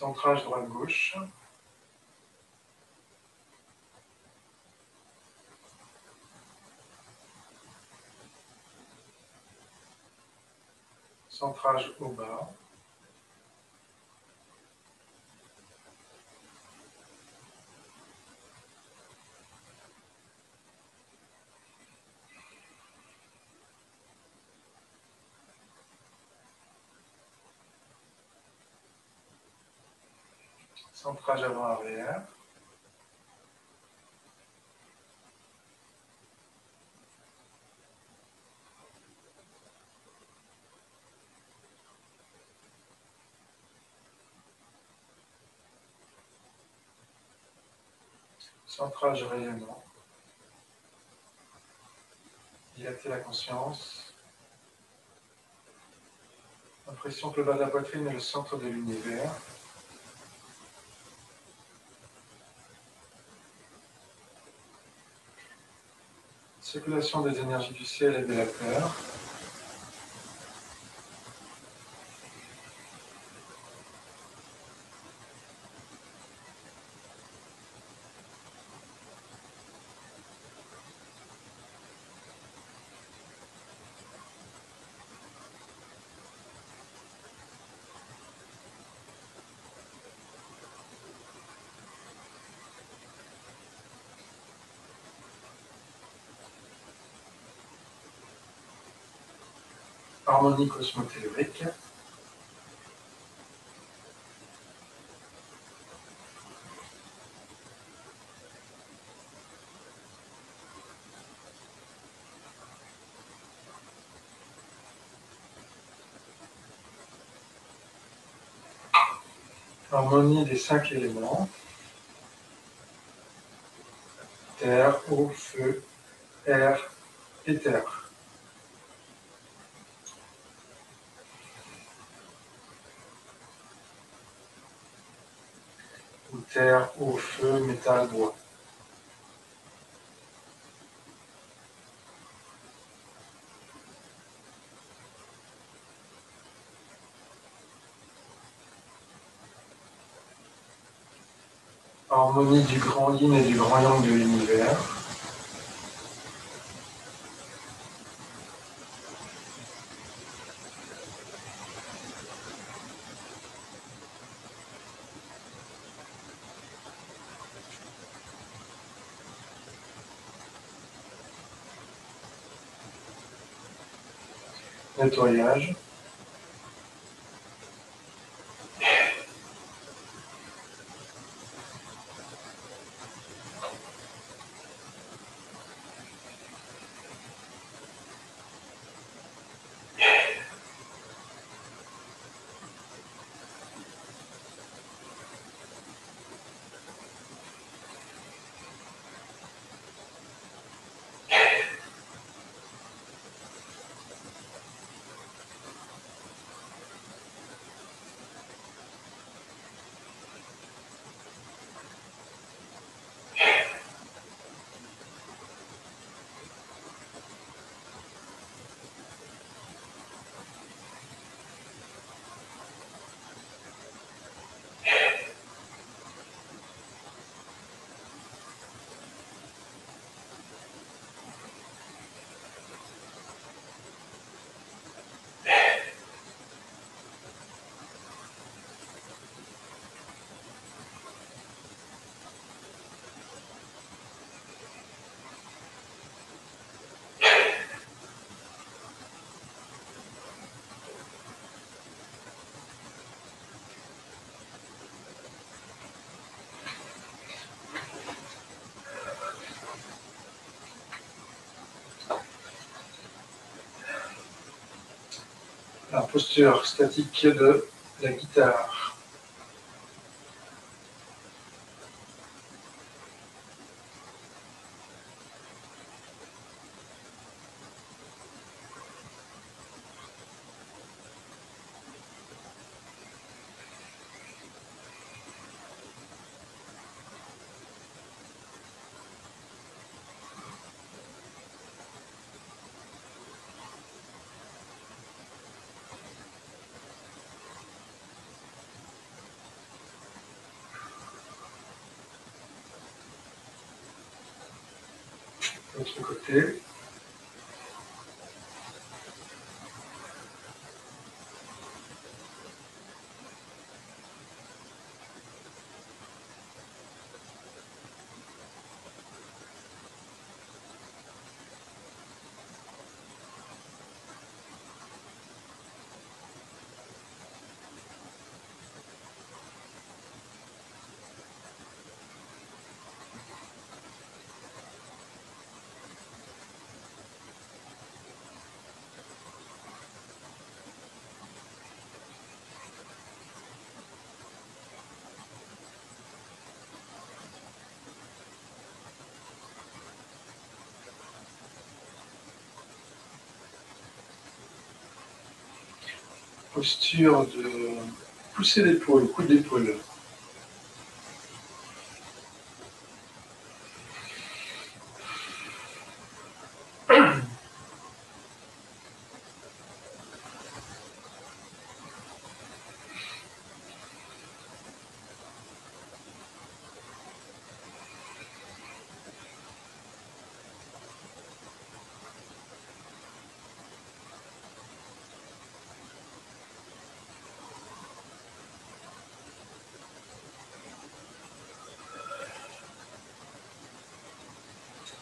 Centrage droite-gauche. Centrage au bas. Centrage avant-arrière. Centrage rayonnant. Dilater la conscience. L'impression que le bas de la poitrine est le centre de l'univers. Circulation des énergies du ciel et de la terre. Harmonie cosmothéorique. Harmonie des 5 éléments. Terre, eau, feu, air et terre. Ou terre, eau, feu, métal, bois. Harmonie du grand yin et du grand yang de l'univers. Nettoyage. La posture statique de la guitare. L'autre côté. Posture de pousser l'épaule, coude d'épaule.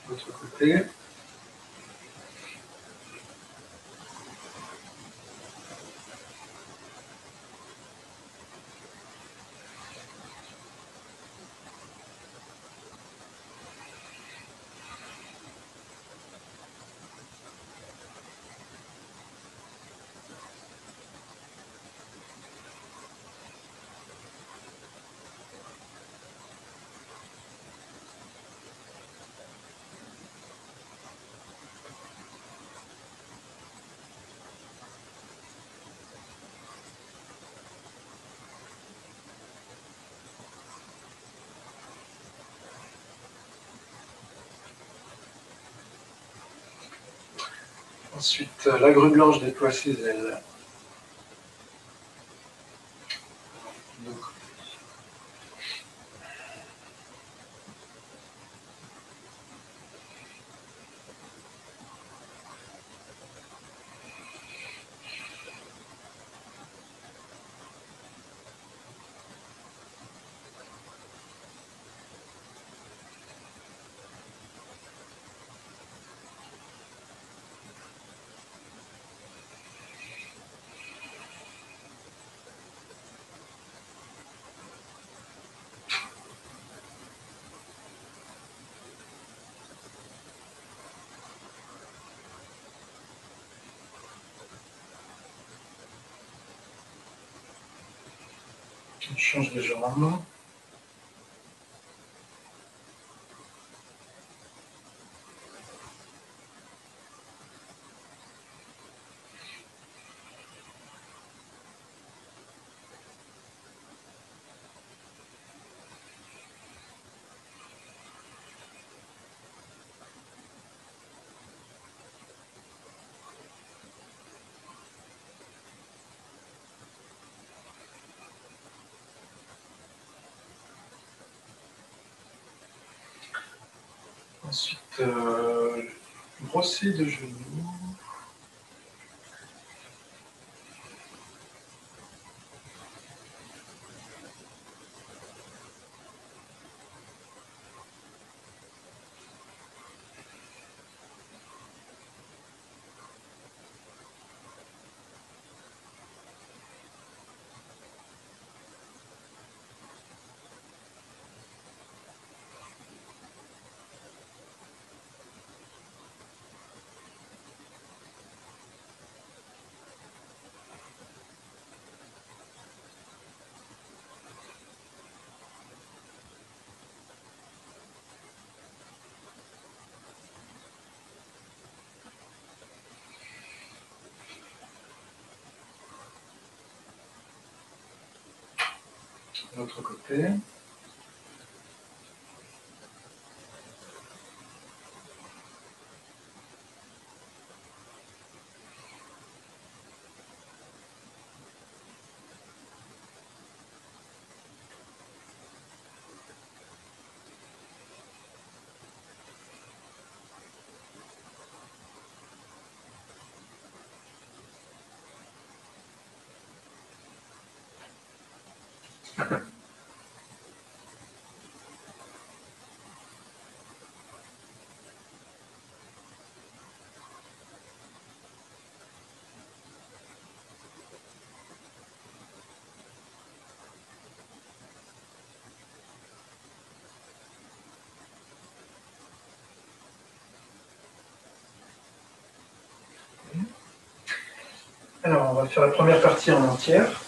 L'autre côté. Ensuite, la grue blanche déploie ses ailes. Donc, on change de jambe. Ensuite, brosser de genoux. De l'autre côté. Alors, on va faire la première partie en entière.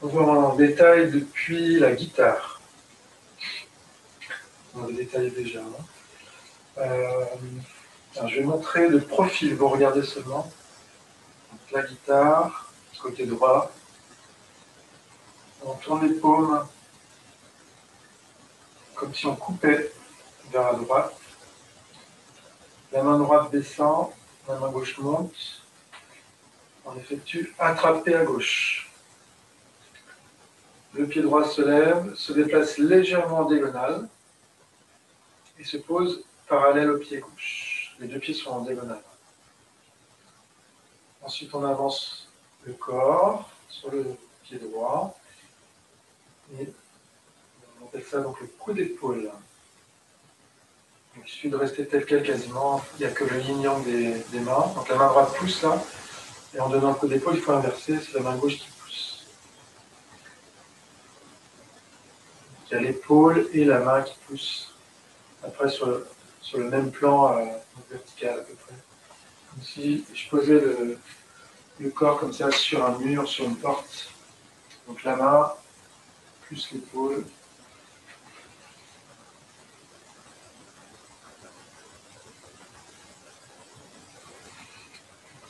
On va voir en détail depuis la guitare. On va le détailler déjà. Alors, je vais montrer le profil, vous regardez seulement. Donc, la guitare, côté droit. On tourne les paumes comme si on coupait vers la droite. La main droite descend, la main gauche monte. On effectue attraper à gauche. Le pied droit se lève, se déplace légèrement en diagonale et se pose parallèle au pied gauche. Les deux pieds sont en diagonale. Ensuite, on avance le corps sur le pied droit et on appelle ça donc le coup d'épaule. Il suffit de rester tel quel quasiment, il n'y a que le yin-yang des mains. Donc la main droite pousse là, et en donnant le coup d'épaule, il faut inverser, c'est la main gauche qui pousse. Il y a l'épaule et la main qui poussent. Après sur le même plan vertical à peu près. Comme si je posais le corps comme ça sur un mur, sur une porte. Donc la main plus l'épaule.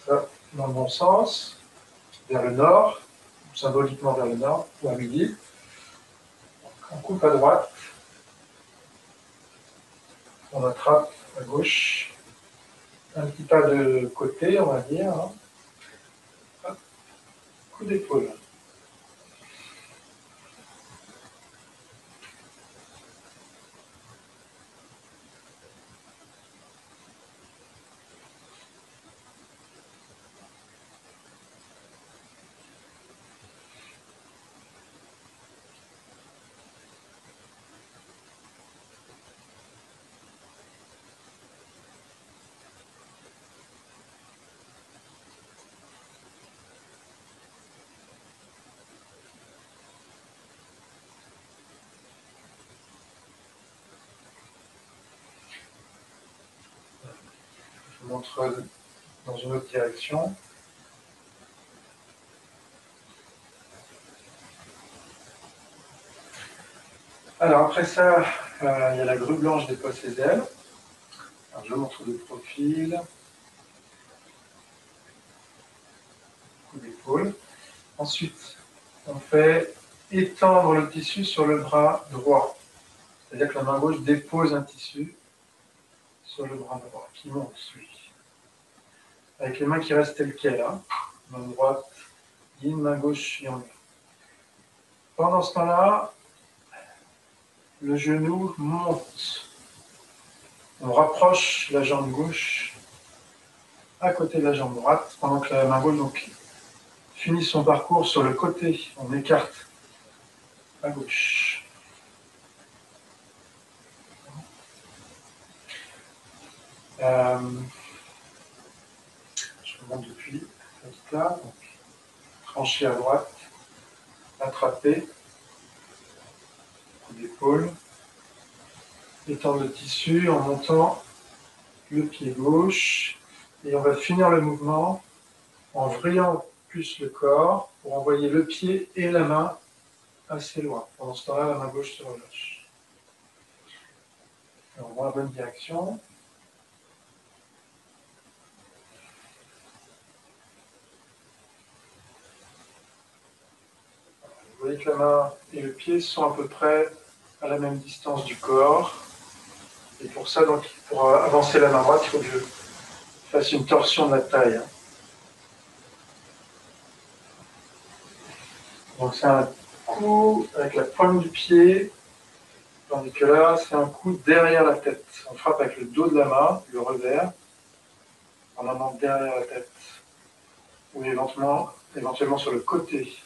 Ça, dans le bon sens, vers le nord, symboliquement vers le nord, ou à midi. On coupe à droite, on attrape à gauche, un petit pas de côté, on va dire. Hein. Hop, coup d'épaule. Je vous montre dans une autre direction. Alors après ça, il y a la grue blanche dépose ses ailes. Alors, je montre de profil. Coup d'épaule. Ensuite, on fait étendre le tissu sur le bras droit. C'est-à-dire que la main gauche dépose un tissu sur le bras droit, qui monte, lui. Avec les mains qui restent telles quelles. Hein. Main droite, yin, main gauche, yang. Pendant ce temps-là, le genou monte. On rapproche la jambe gauche à côté de la jambe droite, pendant que la main gauche donc, finit son parcours sur le côté. On écarte à gauche. Je vous montre depuis là. Donc, trancher à droite, attraper, coup d'épaule, étendre le tissu en montant le pied gauche. Et on va finir le mouvement en vrillant plus le corps pour envoyer le pied et la main assez loin. Pendant ce temps-là, la main gauche se relâche. Et on va dans la bonne direction. Vous voyez que la main et le pied sont à peu près à la même distance du corps. Et pour ça, donc, pour avancer la main droite, il faut que je fasse une torsion de la taille. Hein. Donc c'est un coup avec la pointe du pied, tandis que là, c'est un coup derrière la tête. On frappe avec le dos de la main, le revers, en allant derrière la tête, ou éventuellement sur le côté.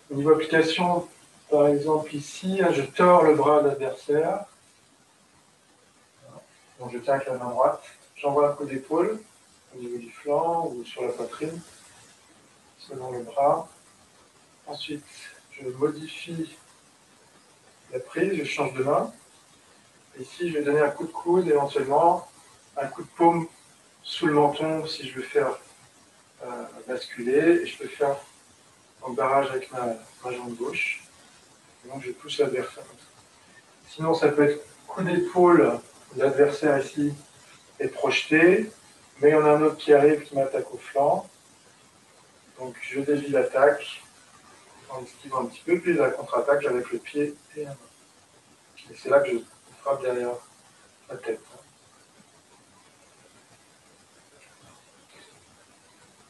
Au niveau application, par exemple ici, je tords le bras de l'adversaire, donc je tiens avec la main droite, j'envoie un coup d'épaule au niveau du flanc ou sur la poitrine, selon le bras. Ensuite, je modifie la prise, je change de main. Ici, je vais donner un coup de coude, éventuellement un coup de paume sous le menton si je veux faire basculer. Et je peux faire un barrage avec ma jambe gauche. Et donc, je pousse l'adversaire comme ça. Sinon, ça peut être coup d'épaule de l'adversaire ici est projeté, mais il y en a un autre qui arrive qui m'attaque au flanc. Donc je dévie l'attaque en esquivant un petit peu, puis la contre-attaque avec le pied et la main. Et c'est là que je frappe derrière la tête.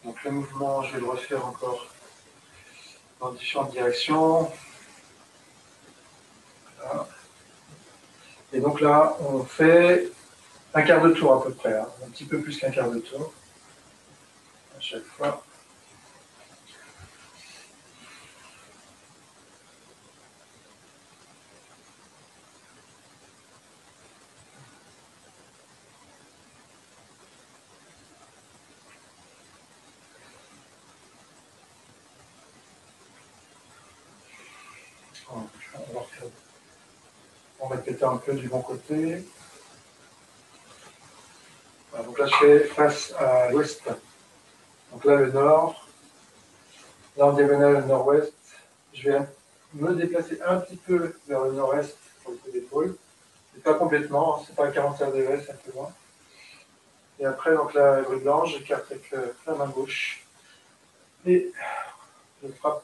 Donc le mouvement, je vais le refaire encore dans différentes directions. Voilà. Et donc là, on fait un quart de tour à peu près, hein, un petit peu plus qu'un quart de tour à chaque fois. On va répéter un peu du bon côté. Voilà, donc là, je fais face à l'ouest. Donc là, le nord. Là, en diagonale nord-ouest. Je vais me déplacer un petit peu vers le nord-est pour le coup d'épaule. Mais pas complètement, hein, c'est pas à 45 degrés, c'est un peu loin. Et après, donc la grue blanche, j'écarte avec la main gauche. Et je frappe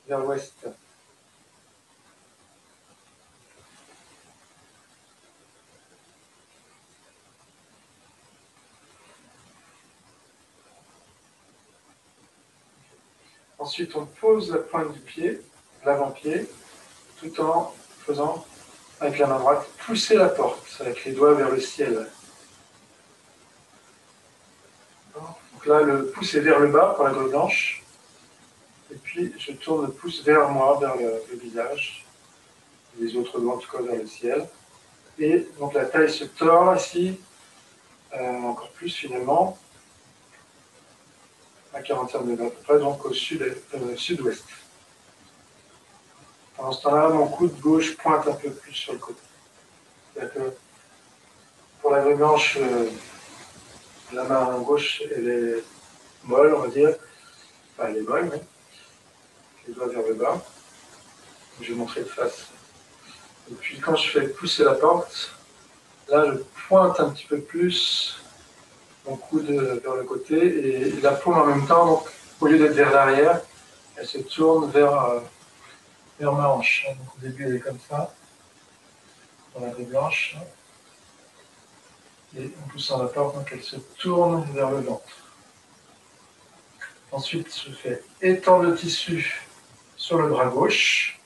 vers l'ouest. Ensuite, on pose la pointe du pied, l'avant-pied, tout en faisant, avec la main droite, pousser la porte, avec les doigts vers le ciel. Donc là, le pouce est vers le bas pour la grue blanche. Et puis, je tourne le pouce vers moi, vers le visage. Les autres doigts, en tout cas, vers le ciel. Et donc, la taille se tord ici, encore plus finalement, à 45 degrés à peu près, donc au sud-ouest. Pendant ce temps-là, mon coude gauche pointe un peu plus sur le côté. C'est-à-dire que pour la grue blanche, la main gauche, elle est molle, on va dire. Enfin, elle est molle, oui. Les doigts vers le bas. Je vais montrer de face. Et puis quand je fais pousser la porte, là je pointe un petit peu plus mon coude vers le côté et la paume en même temps, donc au lieu d'être vers l'arrière, elle se tourne vers ma hanche. Donc au début elle est comme ça, dans la grue blanche. Et en poussant la porte, donc elle se tourne vers le ventre. Ensuite, je fais étendre le tissu sur le bras gauche,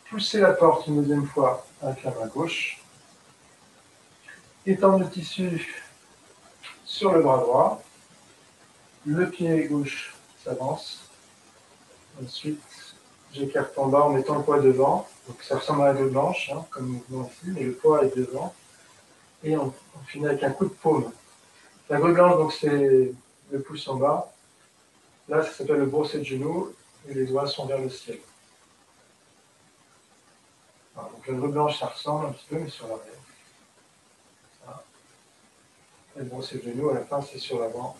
pousser la porte une deuxième fois avec la main gauche, étendre le tissu sur le bras droit, le pied gauche s'avance, ensuite j'écarte en bas en mettant le poids devant, donc ça ressemble à la grue blanche, hein, comme mouvement ici, mais le poids est devant, et on finit avec un coup de paume. La grue blanche, donc c'est le pouce en bas, là ça s'appelle le brosset de genou, et les doigts sont vers le ciel. Voilà, donc la grue blanche ça ressemble un petit peu, mais sur l'arrière. Et le brosset de genou, à la fin c'est sur l'avant,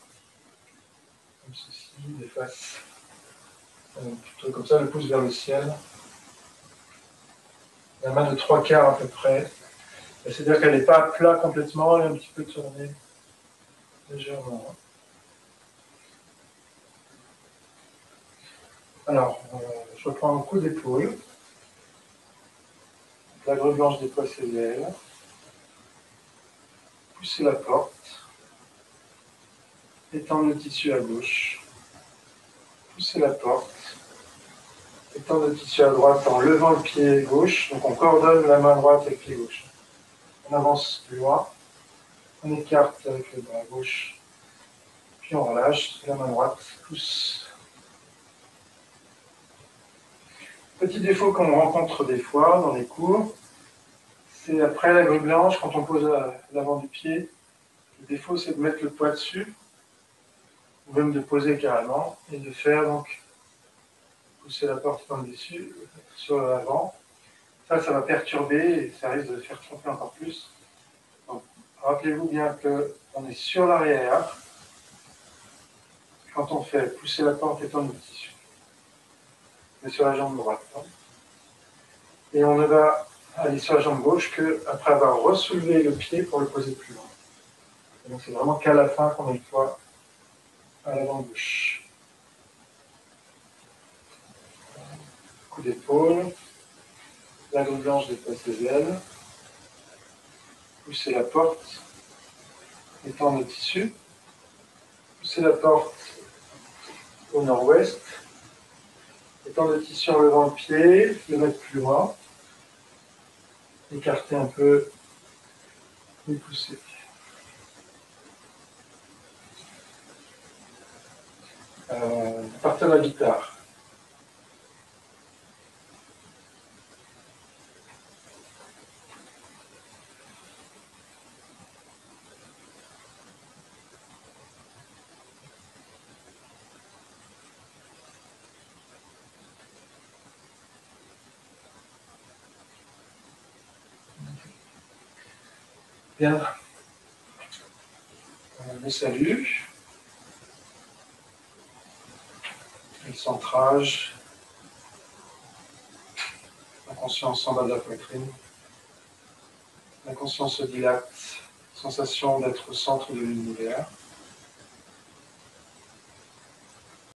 comme ceci, des faces. Plutôt comme ça, le pouce vers le ciel. La main de 3/4 à peu près. C'est-à-dire qu'elle n'est pas à plat complètement, elle est un petit peu tournée légèrement. Alors, je reprends un coup d'épaule. La grue blanche déploie ses ailes. Pousser la porte. Étendre le tissu à gauche. Pousser la porte. Étendre le tissu à droite en levant le pied gauche. Donc on coordonne la main droite avec le pied gauche. On avance plus loin. On écarte avec le bras gauche. Puis on relâche. La main droite pousse. Petit défaut qu'on rencontre des fois dans les cours, c'est après la grue blanche, quand on pose l'avant du pied, le défaut c'est de mettre le poids dessus, ou même de poser carrément, et de faire donc pousser la porte par le dessus, sur l'avant. Ça va perturber et ça risque de faire tromper encore plus. Donc, rappelez-vous bien qu'on est sur l'arrière quand on fait pousser la porte et tendre le tissu. On est sur la jambe droite. Et on ne va aller sur la jambe gauche qu'après avoir ressoulevé le pied pour le poser plus loin. Et donc c'est vraiment qu'à la fin qu'on a le poids à l'avant gauche. Coup d'épaule, la grille blanche dépasse les ailes, poussez la porte, étendre le tissu, poussez la porte au nord-ouest, étendre le tissu en levant le pied, le mettre plus loin, écarter un peu et pousser. Partir de la guitare. Bien. Le salut. Le centrage. La conscience en bas de la poitrine. La conscience se dilate. Sensation d'être au centre de l'univers.